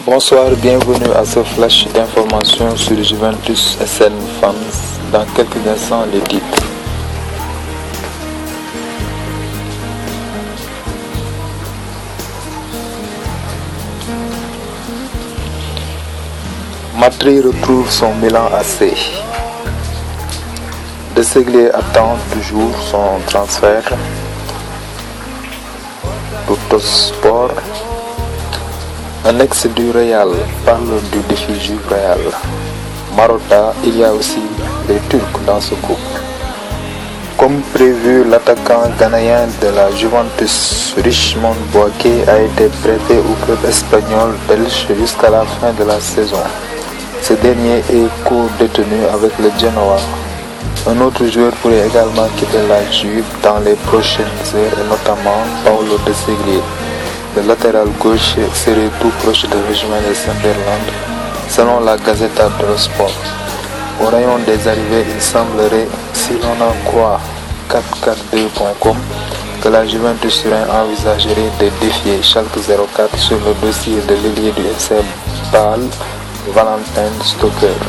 Bonsoir, bienvenue à ce flash d'informations sur Juventus SN Fans. Dans quelques instants, les titres. Matri retrouve son Milan AC. De Séglier attend toujours son transfert. Tuttosport. Un ex du Real parle du défi du Real. Marotta, il y a aussi les Turcs dans ce couple. Comme prévu, l'attaquant ghanéen de la Juventus, Richmond Boaké, a été prêté au club espagnol belge jusqu'à la fin de la saison. Ce dernier est co-détenu avec le Genoa. Un autre joueur pourrait également quitter la Juve dans les prochaines heures, et notamment Paulo De Séglier. Le latéral gauche serait tout proche de rejoindre le Sunderland, selon la Gazzetta dello Sport. Au rayon des arrivées, il semblerait, si l'on en croit 442.com, que la Juventus envisagerait de défier Schalke 04 sur le dossier de l'ailier du FC Bâle, Valentin Stoker.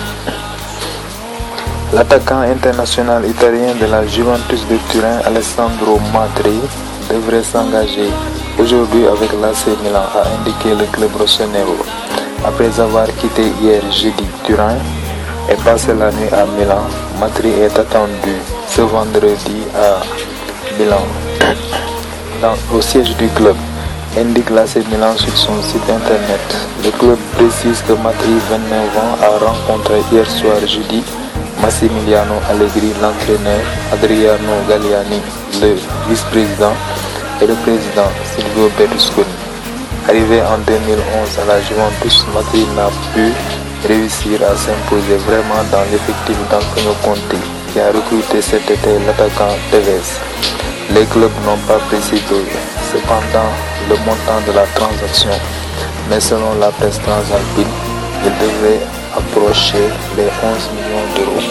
L'attaquant international italien de la Juventus de Turin, Alessandro Matri, devrait s'engager aujourd'hui avec l'AC Milan, a indiqué le club rossonero. Après avoir quitté hier jeudi Turin et passé la nuit à Milan, Matri est attendu ce vendredi à Milan, au siège du club, indique l'AC Milan sur son site internet. Le club précise que Matri, 29 ans, a rencontré hier soir jeudi Massimiliano Allegri, l'entraîneur, Adriano Galliani, le vice-président, et le président Silvio Berlusconi. Arrivé en 2011 à la Juventus, Matri n'a pu réussir à s'imposer vraiment dans l'effectif d'Antonio Conte, qui a recruté cet été l'attaquant Tevez. Les clubs n'ont pas précisé cependant le montant de la transaction, mais selon la presse transalpine, il devrait approcher les 11 millions d'euros.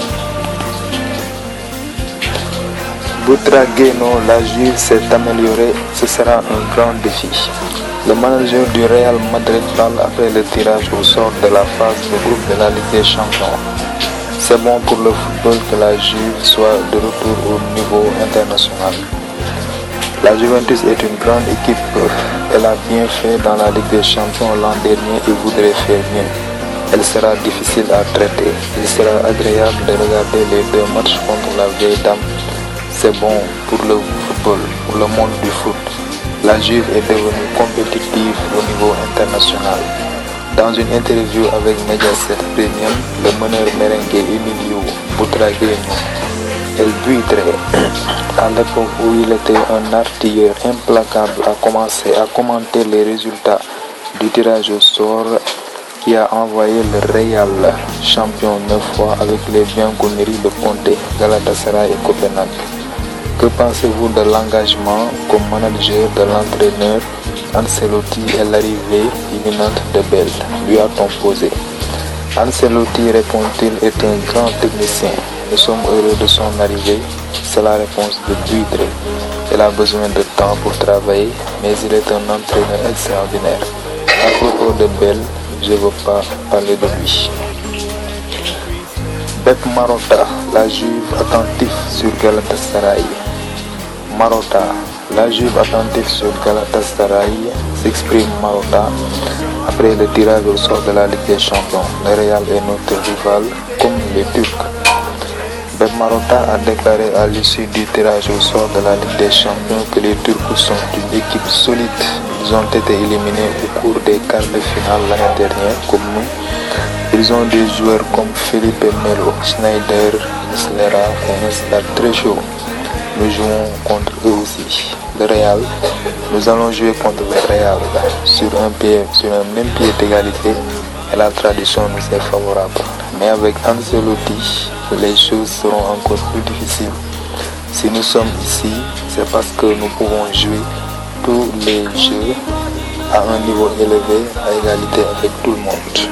Butragueno, la Juve s'est améliorée, ce sera un grand défi. Le manager du Real Madrid parle après le tirage au sort de la phase de groupe de la Ligue des Champions. C'est bon pour le football que la Juve soit de retour au niveau international. La Juventus est une grande équipe, elle a bien fait dans la Ligue des Champions l'an dernier et voudrait faire mieux. Elle sera difficile à traiter, il sera agréable de regarder les deux matchs contre la vieille dame. C'est bon pour le football, pour le monde du foot. La Juve est devenue compétitive au niveau international. Dans une interview avec Mediaset Premium, le meneur merengue Emilio Butragueño, El Buitre, à l'époque où il était un artilleur implacable, a commencé à commenter les résultats du tirage au sort qui a envoyé le Real champion 9 fois avec les bianconeri de Conte, Galatasaray et Copenhague. Que pensez-vous de l'engagement comme manager de l'entraîneur Ancelotti et l'arrivée imminente de Bale, lui a-t-on posé. Ancelotti, répond-il, est un grand technicien. Nous sommes heureux de son arrivée. C'est la réponse de Buitre. Il a besoin de temps pour travailler, mais il est un entraîneur extraordinaire. À propos de Bale, je ne veux pas parler de lui. Pep Marotta, la Juve attentif sur Galatasaray. Marotta, la Juve attentif sur Galatasaray, s'exprime Marotta après le tirage au sort de la Ligue des Champions. Le Real est notre rival comme les Turcs. Pep Marotta a déclaré à l'issue du tirage au sort de la Ligue des Champions que les Turcs sont une équipe solide. Ils ont été éliminés au cours des quarts de finale l'année dernière comme nous. Ils ont des joueurs comme Felipe Melo, Schneider, Muslera et un stade très chaud. Nous jouons contre eux aussi. Le Real, nous allons jouer contre le Real sur un même pied d'égalité et la tradition nous est favorable. Mais avec Ancelotti, les choses seront encore plus difficiles. Si nous sommes ici, c'est parce que nous pouvons jouer tous les jeux à un niveau élevé, à égalité avec tout le monde.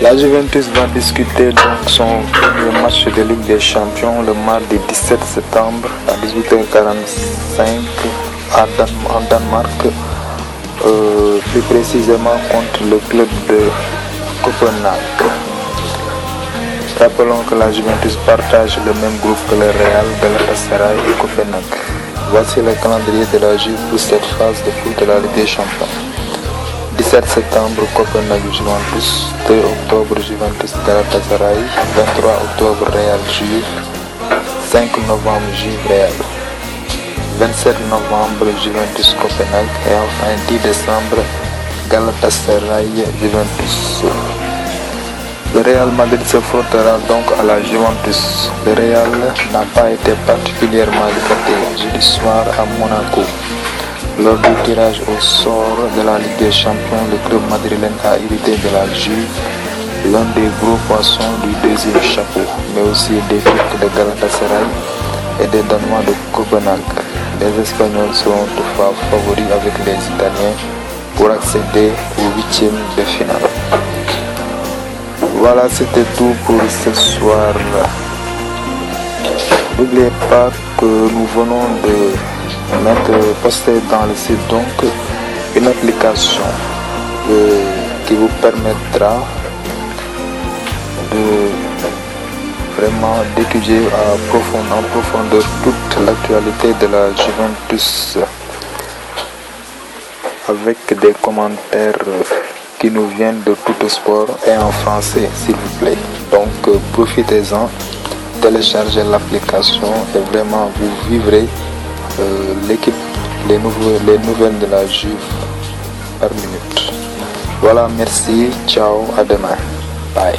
La Juventus va discuter donc son premier match de Ligue des Champions le mardi 17 septembre à 18h45 en Danemark plus précisément contre le club de Copenhague. Rappelons que la Juventus partage le même groupe que le Real, Galatasaray et Copenhague. Voici le calendrier de la Juve pour cette phase de poule de la Ligue des Champions. 17 septembre, Copenhague Juventus. 2 octobre, Juventus Galatasaray. 23 octobre, Real Juve. 5 novembre, Juve Real. 27 novembre, Juventus Copenhague. Et enfin 10 décembre, Galatasaray Juventus. Le Real Madrid se frottera donc à la Juventus. Le Real n'a pas été particulièrement épaté jeudi soir à Monaco. Lors du tirage au sort de la Ligue des Champions, le club madrilène a hérité de la Juve, l'un des gros poissons du deuxième chapeau, mais aussi des Turcs de Galatasaray et des Danois de Copenhague. Les Espagnols seront toutefois favoris avec les Italiens pour accéder au huitième de finale. Voilà, c'était tout pour ce soir. N'oubliez pas que nous venons de poster dans le site donc une application qui vous permettra de vraiment d'étudier en profondeur toute l'actualité de la Juventus avec des commentaires qui nous viennent de tout sport et en français s'il vous plaît. Donc profitez-en, téléchargez l'application et vraiment vous vivrez l'équipe, les nouvelles de la Juve par minute. Voilà, merci, ciao, à demain, bye.